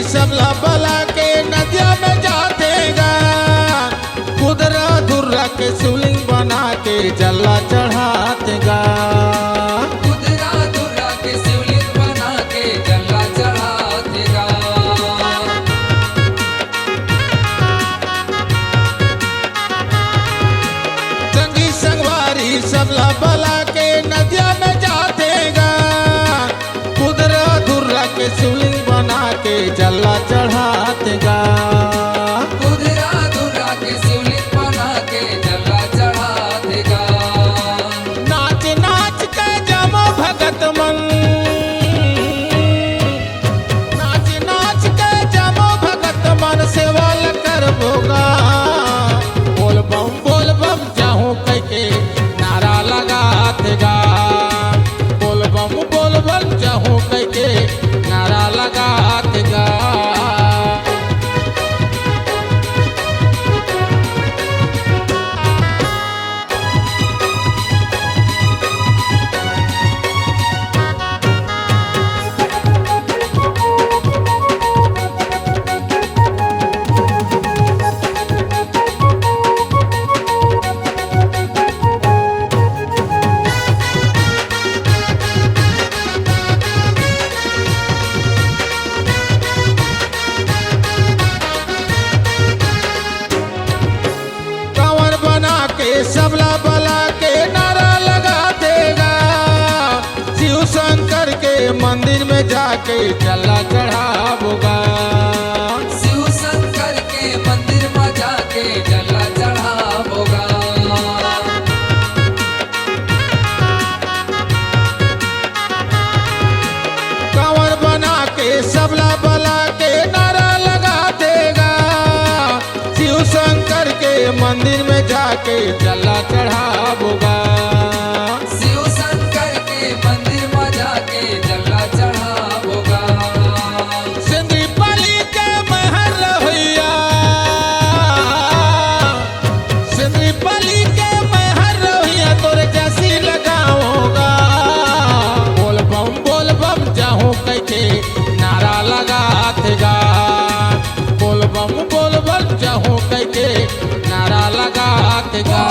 सबला बला के नदिया में जातेगा, खुदरा धुर्रा के शिवलिंग बना के जला चढ़ातेगा। खुदरा धुर्रा के शिवलिंग बना के जला चढ़ातेगा। संगी संगवारी सबला बला के नदिया में जातेगा, खुदरा धुर्रा के शिवलिंग बना के जला चढ़ातेगा। खुदरा धुर्रा के शिवलिंग बना के जला चढ़ातेगा। नाच नाच के जमो भगत मन, नाच नाच के जमो भगत मन सेवल कर भोगा। बोल बम जाहूं कह के नारा लगातेगा। बोल बम जाहूं कह के नारा लगातेगा। सबला बला के नारा लगा देगा। शिव शंकर के मंदिर में जाके जला चढ़ावोगा। शिव शंकर के मंदिर में जाके जला चढ़ावोगा। कंवर बना के सबला बला के नारा लगा देगा। शिव शंकर के मंदिर में जाके जला चढ़ावोगा। शिव शंकर के मंदिर में जाके जला चढ़ावोगा। सिंदरी पाली के महर रवैया, सिंदरी पाली के महर रवैया तोरे जैसी लगाओगा। बोल बम जाहूं कह के नारा लगातेगा। बोल बम जाहूं कह के नारा लगातेगा।